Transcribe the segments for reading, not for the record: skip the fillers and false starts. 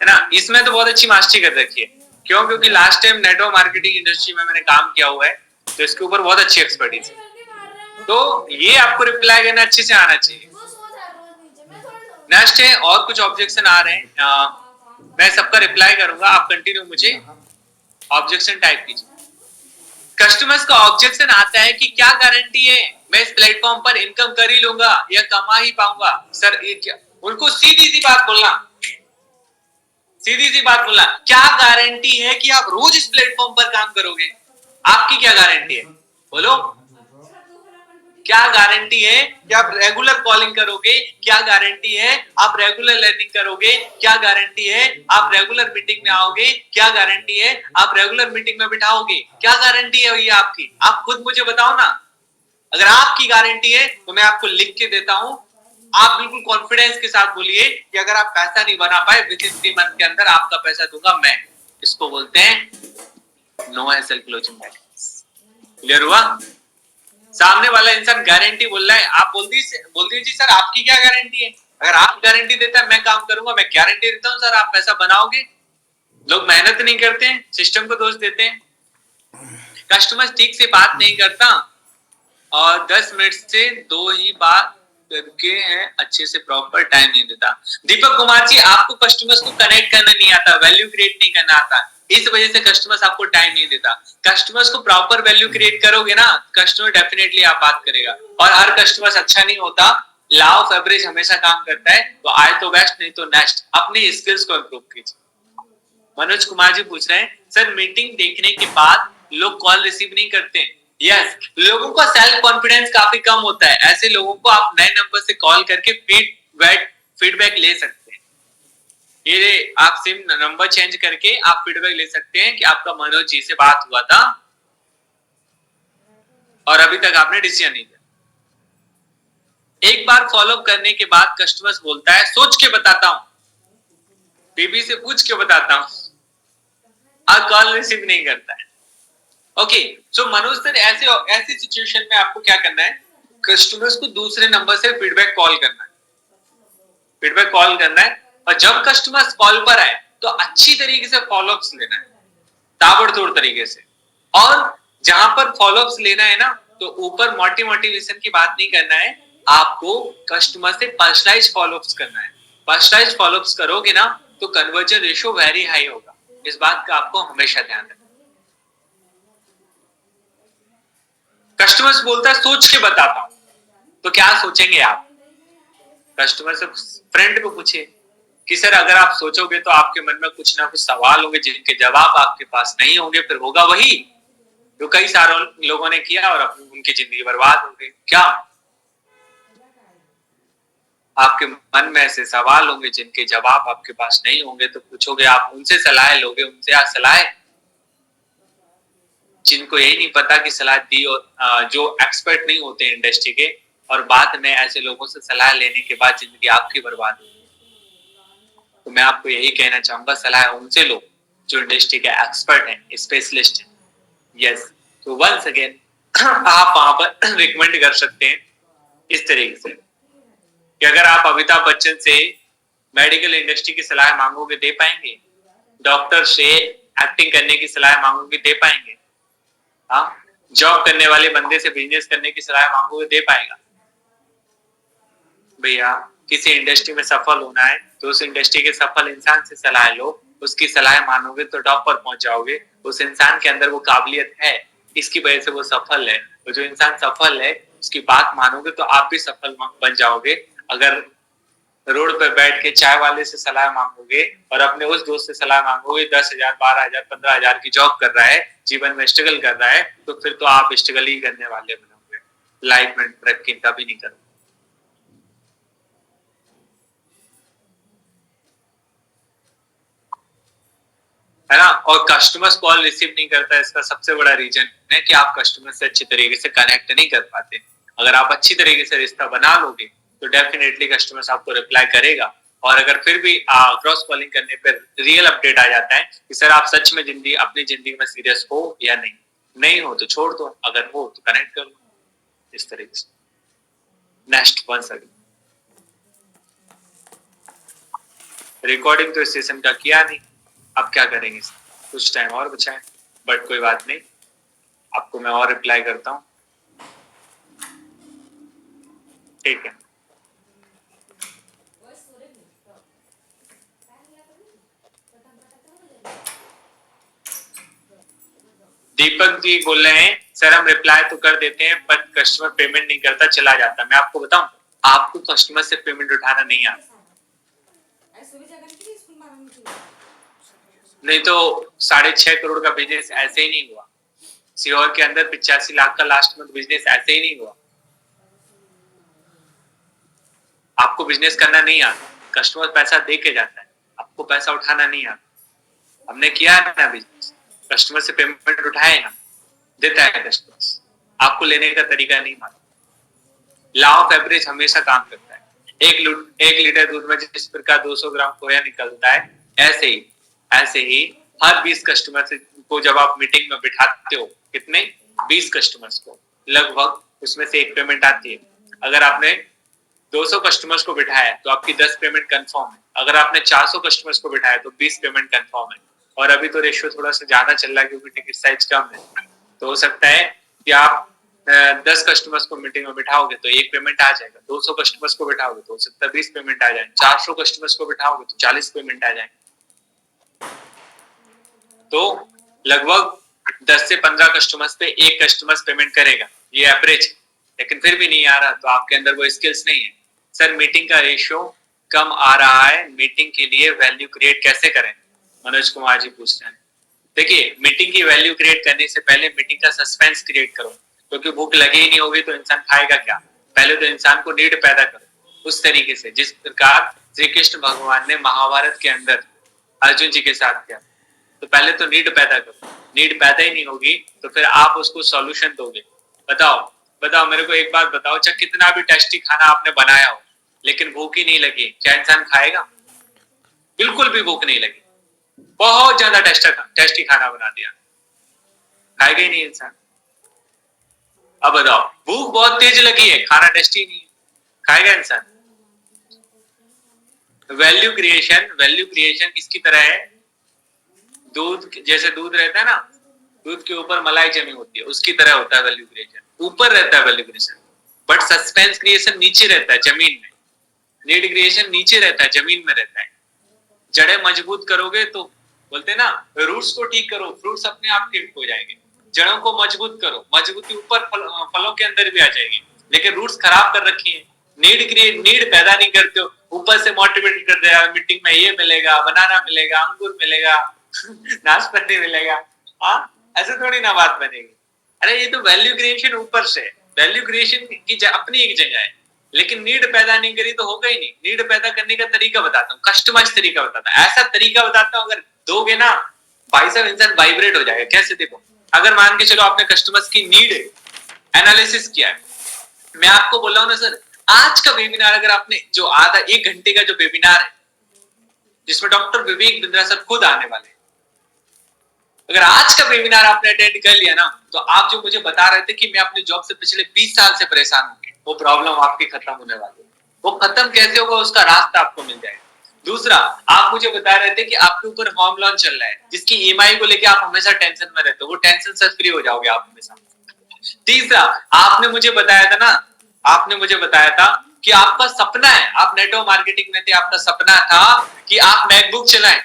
है ना। इसमें तो बहुत अच्छी मास्टरी कर रखी है। क्यों? क्योंकि last time network marketing industry में मैंने काम किया हुआ है, तो इसके ऊपर बहुत अच्छी एक्सपर्टीज है। तो ये आपको रिप्लाई करना अच्छे से आना चाहिए। नेक्स्ट है, और कुछ ऑब्जेक्शन आ रहे हैं, मैं सबका रिप्लाई करूंगा, आप कंटिन्यू मुझे ऑब्जेक्शन टाइप कीजिए। कस्टमर्स का ऑब्जेक्शन आता है कि क्या गारंटी है मैं इस प्लेटफॉर्म पर इनकम कर ही लूंगा या कमा ही पाऊंगा। सर ये क्या? उनको सीधी सी बात बोलना, सीधी सी बात बोलना, क्या गारंटी है कि आप रोज इस प्लेटफॉर्म पर काम करोगे? आपकी क्या गारंटी है? बोलो, क्या गारंटी है कि आप रेगुलर कॉलिंग करोगे? क्या गारंटी है आप रेगुलर लर्निंग करोगे? क्या गारंटी है आप रेगुलर मीटिंग में आओगे? क्या गारंटी है आप रेगुलर मीटिंग में बिठाओगे? क्या गारंटी है भैया आपकी? आप खुद मुझे बताओ ना। अगर आपकी गारंटी है तो मैं आपको लिख के देता हूं, आप बिल्कुल कॉन्फिडेंस के साथ बोलिए कि अगर आप पैसा नहीं बना पाए विद इन 3 मंथ के अंदर आपका पैसा दूंगा मैं। इसको बोलते हैं no hassle closing guidance. Clear हुआ? सामने वाला इंसान गारंटी बोल रहा है, आप बोल दीजिए जी सर आपकी क्या गारंटी है? अगर आप गारंटी देता है मैं काम करूंगा, मैं गारंटी देता हूं सर आप पैसा बनाओगे। लोग मेहनत नहीं करते हैं, सिस्टम को दोष देते हैं। कस्टमर ठीक से बात नहीं करता और 10 मिनट से 2 ही बात करके है, अच्छे से प्रॉपर टाइम नहीं देता। दीपक कुमार जी, आपको कस्टमर्स को कनेक्ट करना नहीं आता, वैल्यू क्रिएट नहीं करना आता, इस वजह से कस्टमर्स आपको टाइम नहीं देता। कस्टमर्स को प्रॉपर वैल्यू क्रिएट करोगे ना, कस्टमर डेफिनेटली आप बात करेगा। और हर कस्टमर अच्छा नहीं होता, लॉ ऑफ एवरेज हमेशा काम करता है। तो आए तो बेस्ट, नहीं तो नेक्स्ट। अपनी स्किल्स को इंप्रूव कीजिए। मनोज कुमार जी पूछ रहे हैं सर मीटिंग देखने के बाद लोग कॉल रिसीव नहीं करते। यस, लोगों का सेल्फ कॉन्फिडेंस काफी कम होता है। ऐसे लोगों को आप नए नंबर से कॉल करके फीडबैक ले सकते हैं। ये आप सिम नंबर चेंज करके आप फीडबैक ले सकते हैं कि आपका मनोज जी से बात हुआ था और अभी तक आपने डिसीजन नहीं लिया। एक बार फॉलो करने के बाद कस्टमर्स बोलता है सोच के बताता हूं, बीबी से पूछ के बताता हूं, और कॉल रिसीव नहीं करता है। ओके, सो मनोज सर ऐसी सिचुएशन में आपको क्या करना है? कस्टमर्स को दूसरे नंबर से फीडबैक कॉल करना है। फीडबैक कॉल करना है और जब कस्टमर्स कॉल पर आए तो अच्छी तरीके से फॉलोअप्स लेना है, ताबड़तोड़ तरीके से। और जहां पर फॉलोअप्स लेना है ना, तो ऊपर मोटिवेशन की बात नहीं करना है, आपको कस्टमर से पर्सनलाइज फॉलोअप्स करना है। पर्सनलाइज फॉलोअप्स करोगे ना तो कन्वर्जन रेशियो वेरी हाई होगा। इस बात का आपको हमेशा ध्यान रखना। कस्टमर्स बोलता है सोच के बताता हूं, तो क्या सोचेंगे आप? कस्टमर से फ्रेंड को पूछिए कि सर अगर आप सोचोगे तो आपके मन में कुछ ना कुछ सवाल होंगे जिनके जवाब आपके पास नहीं होंगे, फिर होगा वही जो कई सारे लोगों ने किया और उनकी जिंदगी बर्बाद हो गई। क्या आपके मन में ऐसे सवाल होंगे जिनके जवाब आपके पास नहीं होंगे, तो पूछोगे आप उनसे सलाह लोगे, उनसे आज सलाह, जिनको यही नहीं पता कि सलाह दी, और जो एक्सपर्ट नहीं होते इंडस्ट्री के, और बाद में ऐसे लोगों से सलाह लेने के बाद जिंदगी आपकी बर्बाद हो। तो मैं आपको यही कहना चाहूंगा, सलाह उनसे लो जो इंडस्ट्री के एक्सपर्ट हैं, स्पेशलिस्ट हैं। यस, तो वंस अगेन आप वहां पर रिकमेंड कर सकते हैं इस तरीके से कि अगर आप अमिताभ बच्चन से मेडिकल इंडस्ट्री की सलाह मांगोगे दे पाएंगे? डॉक्टर से एक्टिंग करने की सलाह मांगोगे दे पाएंगे? हाँ, जॉब करने वाले बंदे से बिजनेस करने की सलाह मांगोगे दे पाएगा? भैया किसी इंडस्ट्री में सफल होना है तो उस इंडस्ट्री के सफल इंसान से सलाह लो, उसकी सलाह मानोगे तो टॉप पर पहुंच जाओगे। उस इंसान के अंदर वो काबिलियत है, इसकी वजह से वो सफल है। तो जो इंसान सफल है उसकी बात मानोगे तो आप भी सफल बन जाओगे। अगर रोड पर बैठ के चाय वाले से सलाह मांगोगे और अपने उस दोस्त से सलाह मांगोगे 10,000 12,000 15,000 की जॉब कर रहा है, जीवन में स्ट्रगल कर रहा है, तो फिर तो आप स्ट्रगल ही करने वाले बनोगे, लाइफ में तरक्की कभी नहीं करोगे। है ना। और कस्टमर्स कॉल रिसीव नहीं करता है, इसका सबसे बड़ा रीजन है कि आप कस्टमर से अच्छी तरीके से कनेक्ट नहीं कर पाते। अगर आप अच्छी तरीके से रिश्ता बना लोगे तो डेफिनेटली कस्टमर्स आपको रिप्लाई करेगा। और अगर फिर भी क्रॉस कॉलिंग करने पर रियल अपडेट आ जाता है कि सर आप सच में अपनी जिंदगी में सीरियस हो या नहीं, नहीं हो तो छोड़ दो, अगर हो तो कनेक्ट कर लो, इस तरीके से। Next one second. रिकॉर्डिंग तो इस सेशन का किया नहीं, अब क्या करेंगे, कुछ टाइम और बचा है, बट कोई बात नहीं, आपको मैं और रिप्लाई करता हूँ, ठीक है। दीपक जी बोल रहे हैं सर हम रिप्लाई तो कर देते हैं पर कस्टमर पेमेंट नहीं करता, चला जाता। मैं आपको बताऊं, आपको कस्टमर से पेमेंट उठाना नहीं आता, नहीं तो 6.5 करोड़ का बिजनेस ऐसे ही नहीं हुआ। सीओर के अंदर 85 लाख का लास्ट मंथ बिजनेस ऐसे ही नहीं हुआ। आपको बिजनेस करना नहीं आता, कस्टमर पैसा दे के जाता है, आपको पैसा उठाना नहीं आता। हमने किया ना बिजनेस, कस्टमर से पेमेंट उठाए ना, देता है कस्टमर, आपको लेने का तरीका नहीं मालूम। लॉ ऑफ एवरेज हमेशा काम करता है। एक लीटर दूध में जिस प्रकार 200 ग्राम खोया निकलता है, ऐसे ही हर 20 कस्टमर को जब आप मीटिंग में बिठाते हो, कितने 20 कस्टमर्स को, लगभग उसमें से एक पेमेंट आती है। अगर आपने 200 कस्टमर्स को बिठाया तो आपकी 10 पेमेंट कंफर्म है, अगर आपने 400 कस्टमर्स को बिठाया तो 20 पेमेंट कंफर्म है। और अभी तो रेशियो थोड़ा सा ज्यादा चल रहा है क्योंकि टिकट साइज कम है, तो हो सकता है कि आप 10 कस्टमर्स को मीटिंग में बिठाओगे तो एक पेमेंट आ जाएगा, 200 कस्टमर्स को बिठाओगे तो हो सकता है 20 पेमेंट आ जाए, 400 कस्टमर्स को बिठाओगे तो 40 पेमेंट आ जाएंगे। तो लगभग 10 से 15 कस्टमर्स पे एक कस्टमर्स पेमेंट करेगा, ये एवरेज। लेकिन फिर भी नहीं आ रहा तो आपके अंदर वो स्किल्स नहीं है। सर मीटिंग का रेशियो कम आ रहा है, मीटिंग के लिए वैल्यू क्रिएट कैसे करें, मनोज कुमार जी पूछ रहे हैं। देखिए मीटिंग की वैल्यू क्रिएट करने से पहले मीटिंग का सस्पेंस क्रिएट करो, क्योंकि भूख लगी ही नहीं होगी तो इंसान खाएगा क्या। पहले तो इंसान को नीड पैदा करो उस तरीके से जिस प्रकार श्री कृष्ण भगवान ने महाभारत के अंदर अर्जुन जी के साथ किया। तो पहले तो नीड पैदा करो, नीड पैदा ही नहीं होगी तो फिर आप उसको सॉल्यूशन दोगे। बताओ मेरे को एक बात बताओ, चाहे कितना भी टेस्टी खाना आपने बनाया हो लेकिन भूख ही नहीं लगी, क्या इंसान खाएगा? बिल्कुल भी भूख नहीं लगी, बहुत ज्यादा टेस्टी खाना बना दिया, खाएगा ही नहीं इंसान। अब बताओ भूख बहुत तेज लगी है, खाना टेस्टी नहीं है, खाएगा इंसान? वैल्यू क्रिएशन किसकी तरह है, दूध जैसे दूध रहता है ना, दूध के ऊपर मलाई जमी होती है, उसकी तरह होता है वैल्यू क्रिएशन। ऊपर रहता है value creation, but suspense creation नीचे रहता है जमीन में, नीड क्रिएशन नीचे रहता है जमीन में रहता है। जड़ें मजबूत करोगे तो बोलते हैं ना, रूट्स को ठीक करो, फ्रूट्स अपने आप ठीक हो जाएंगे। जड़ों को मजबूत करो, मजबूती ऊपर फलों के अंदर भी आ जाएगी। लेकिन रूट्स खराब कर रखी है, नीड पैदा नहीं करते हो, ऊपर से मोटिवेट कर दिया मीटिंग में ये मिलेगा, बनाना मिलेगा, अंगूर मिलेगा नाशपाती मिलेगा। हाँ ऐसे थोड़ी ना बात बनेगी। अरे ये तो वैल्यू क्रिएशन ऊपर से, वैल्यू क्रिएशन की अपनी एक जगह है, लेकिन नीड पैदा नहीं करी तो होगा ही नहीं। नीड पैदा करने का तरीका बताता हूँ, कस्टमाइज तरीका बताता हूँ, ऐसा तरीका बताता हूँ अगर दोगे ना भाई साहब इंसान वाइब्रेट हो जाएगा। कैसे देखो, अगर मान के चलो आपने कस्टमर्स की नीड एनालिसिस किया है, मैं आपको बोल रहा हूँ ना सर, आज का वेबिनार अगर आपने जो आधा 1 घंटे का जो वेबिनार है जिसमें डॉक्टर विवेक बिंद्रा सर खुद आने वाले, अगर आज का वेबिनार आपने अटेंड कर लिया ना तो आप जो मुझे बता रहे थे कि मैं अपने जॉब से पिछले 20 साल से परेशान हूँ, वो प्रॉब्लम आपकी खत्म होने वाली है। वो खत्म कैसे होगा उसका रास्ता आपको मिल जाएगा। दूसरा, आप मुझे बता रहे थे कि आपके ऊपर होम लोन चल रहा है जिसकी ईएमआई को लेकर आप हमेशा टेंशन में रहते हो, वो टेंशन से फ्री हो जाओगे आप हमेशा। तीसरा, आपने मुझे बताया था ना, आपने मुझे बताया था कि आपका सपना है, आप नेटवर्क मार्केटिंग में थे, आपका सपना था कि आप मैकबुक चलाएं।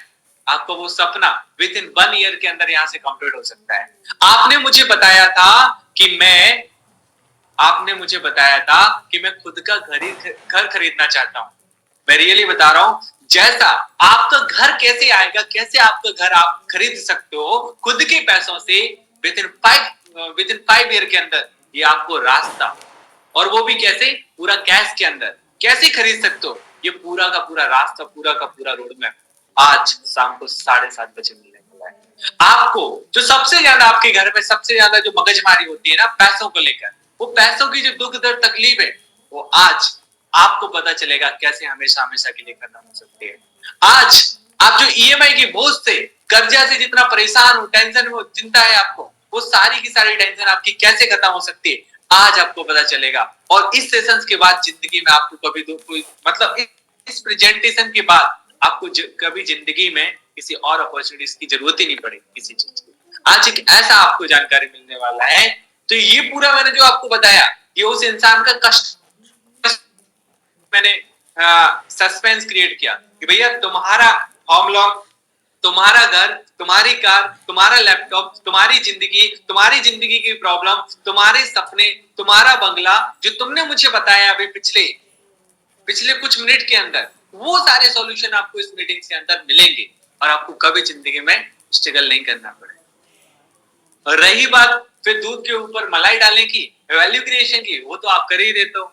आपको वो सपना विद इन 1 ईयर के अंदर यहाँ से कंप्लीट हो सकता है। आपने मुझे बताया था कि मैं खुद का घर खरीदना चाहता हूँ। मैं रियली बता रहा हूँ, जैसा आपका घर कैसे आएगा, कैसे आपका घर आप खरीद सकते हो खुद के पैसों से विद इन 5 ईयर के अंदर, ये आपको रास्ता, और वो भी कैसे, पूरा कैश के अंदर कैसे खरीद सकते हो, ये पूरा का पूरा रास्ता, पूरा का पूरा रोड मैप आज शाम को 7:30 बजे मिलने वाला है आपको। जो सबसे ज्यादा आपके घर में सबसे ज्यादा जो मगजमारी होती है ना पैसों को लेकर, वो पैसों की जो दुख दर्द तकलीफ है, वो आज आपको पता चलेगा कैसे हमेशा हमेशा के लिए खत्म हो सकती है। आज आप जो ईएमआई की बोझ से, कर्जा से जितना परेशान हो, टेंशन हो, चिंता है आपको, वो सारी की सारी टेंशन आपकी कैसे खत्म हो सकती है आज आपको पता चलेगा। और इस सेशंस के बाद जिंदगी में आपको कभी कोई मतलब इस प्रेजेंटेशन के बाद आपको कभी जिंदगी में किसी और अपॉर्चुनिटीज की जरूरत ही नहीं पड़ेगी किसी चीज की। आज एक ऐसा आपको जानकारी मिलने वाला है, तो ये पूरा मैंने जो आपको बताया ये उस इंसान का कष्ट, मैंने सस्पेंस क्रिएट किया कि भैया तुम्हारा होम लोन, तुम्हारा घर, तुम्हारी कार, तुम्हारा लैपटॉप, तुम्हारी जिंदगी की प्रॉब्लम, तुम्हारे सपने, तुम्हारा बंगला, जो तुमने मुझे बताया अभी पिछले कुछ मिनट के अंदर, वो सारे सॉल्यूशन आपको इस मीटिंग के अंदर मिलेंगे और आपको कभी जिंदगी में स्ट्रगल नहीं करना पड़ेगा। और रही बात फिर दूध के ऊपर मलाई डालने की, वैल्यू क्रिएशन की, वो तो आप कर ही देते हो।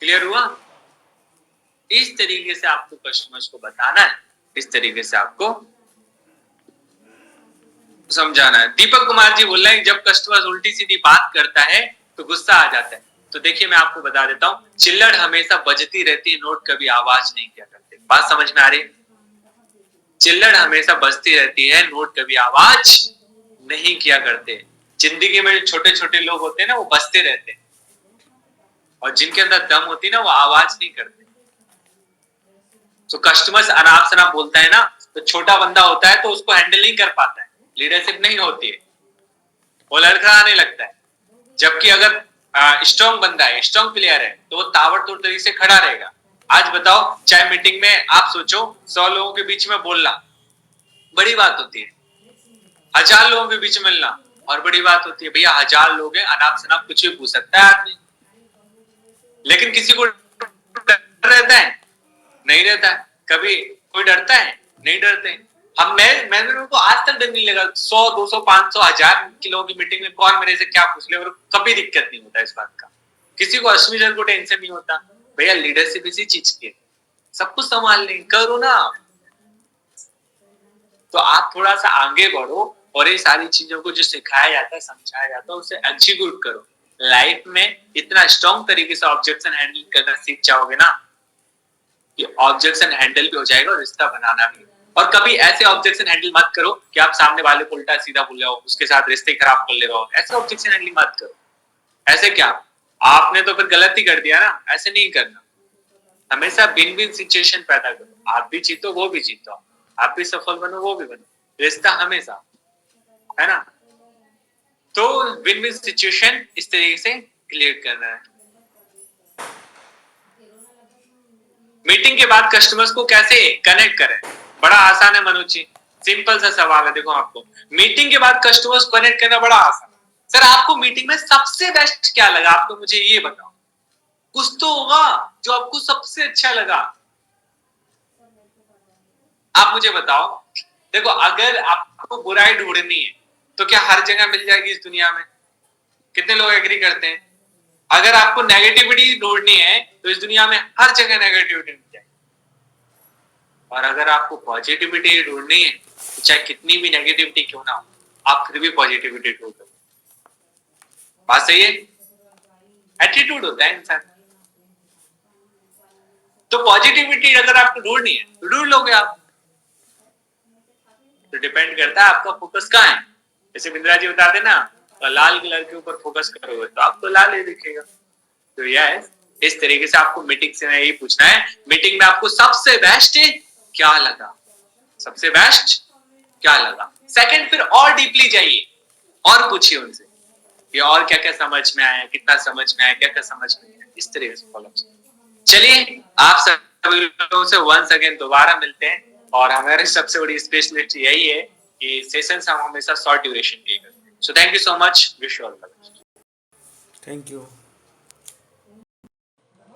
क्लियर हुआ? इस तरीके से आपको कस्टमर्स को बताना है, इस तरीके से आपको समझाना है। दीपक कुमार जी बोल रहे हैं जब कस्टमर उल्टी सीधी बात करता है तो गुस्सा आ जाता है। तो देखिए मैं आपको बता देता हूँ, चिल्लड़ हमेशा बजती रहती है, नोट कभी आवाज नहीं किया करते। बात समझ में आ रही है? चिल्लड़ हमेशा बजती रहती है, नोट कभी आवाज नहीं किया करते। जिंदगी में जो छोटे छोटे लोग होते हैं ना, वो बजते रहते हैं, और जिनके अंदर दम होती है ना, वो आवाज नहीं करते। तो कस्टमर्स अनाप शनाप बोलता है ना, तो छोटा बंदा होता है तो उसको हैंडल नहीं कर पाता है, लीडरशिप नहीं होती है, वो लड़खड़ाने लगता है। जबकि अगर स्ट्रॉन्ग बंदा है, स्ट्रॉन्ग प्लेयर है, तो वो ताबड़तोड़ तरीके से खड़ा रहेगा। आज बताओ, चाहे मीटिंग में आप सोचो 100 लोगों के बीच में बोलना बड़ी बात होती है, 1000 लोगों के बीच में मिलना और बड़ी बात होती है। भैया 1000 लोग हैं, अनाप शनाप कुछ भी पूछ सकता है आदमी, लेकिन किसी को डर रहता है? नहीं रहता है। कभी कोई डरता है? नहीं डरते। मैंने उनको आज तक डर नहीं लगा। 100, 200, 500, 1000 किलो की मीटिंग में कौन मेरे से क्या पूछ ले, और कभी दिक्कत नहीं होता इस बात का। किसी को अश्मी सर को टेंशन नहीं होता। भैया लीडरशिप इसी चीज की है, सब कुछ संभाल लेंगे, करो ना। तो आप थोड़ा सा आगे बढ़ो और ये सारी चीजों को जो सिखाया जाता है, समझाया जाता है, उसे एग्जीक्यूट करो। लाइफ में इतना स्ट्रॉन्ग तरीके से ऑब्जेक्शन हैंडल करना सीख जाओगे ना, कि ऑब्जेक्शन हैंडल भी हो जाएगा और रिश्ता बनाना भी। और कभी ऐसे ऑब्जेक्शन हैंडल मत करो कि आप सामने वाले को उल्टा सीधा बोल रहे हो, उसके साथ रिश्ते खराब कर ले रहे हो। ऐसे ऑब्जेक्शन हैंडल मत करो। ऐसे क्या, आपने तो फिर गलत ही कर दिया ना, ऐसे नहीं करना। हमेशा विन विन सिचुएशन पैदा करो, आप भी जीतो वो भी जीतो, आप भी सफल बनो वो भी बनो, रिश्ता हमेशा, है ना। तो विन विन सिचुएशन इस तरीके से क्लियर करना है। मीटिंग के बाद कस्टमर्स को कैसे कनेक्ट करें? बड़ा आसान है मनोज जी, सिंपल सा सवाल है। देखो आपको मीटिंग के बाद कस्टमर्स को कनेक्ट करना बड़ा आसान है। सर आपको मीटिंग में सबसे बेस्ट क्या लगा, आपको मुझे ये बताओ। कुछ तो होगा जो आपको सबसे अच्छा लगा, आप मुझे बताओ। देखो अगर आपको बुराई ढूंढनी है तो क्या हर जगह मिल जाएगी इस दुनिया में? कितने लोग एग्री करते हैं? अगर आपको नेगेटिविटी ढूंढनी है तो इस दुनिया में हर जगह नेगेटिविटी मिल जाएगी, और अगर आपको पॉजिटिविटी ढूंढनी है तो चाहे कितनी भी नेगेटिविटी क्यों ना हो, आप फिर भी पॉजिटिविटी ढूंढो। बात सही है? एटीट्यूड होता है इंसान। तो पॉजिटिविटी अगर आपको ढूंढनी है तो ढूंढ लोगे आप। तो डिपेंड करता है आपका फोकस कहाँ है। जैसे बिंद्रा जी बता देना, तो लाल कलर के ऊपर फोकस करोगे तो आपको लाल ही दिखेगा। तो यस, इस तरीके से आपको मीटिंग से यही पूछना है, मीटिंग में आपको सबसे बेस्ट क्या लगा, सबसे बेस्ट क्या लगा। सेकंड, फिर और डीपली जाइए और पूछिए उनसे ये और क्या क्या समझ में आया, कितना समझ में आया, क्या क्या समझ में आया, इस तरीके से फॉलो। चलिए आप सभी लोगों से वंस अगेन दोबारा मिलते हैं, और हमारी सबसे बड़ी स्पेशलिटी यही है कि सेशंस हम हमेशा शॉर्ट ड्यूरेशन के करते हैं। So thank you so much, wish you all the best. Thank you.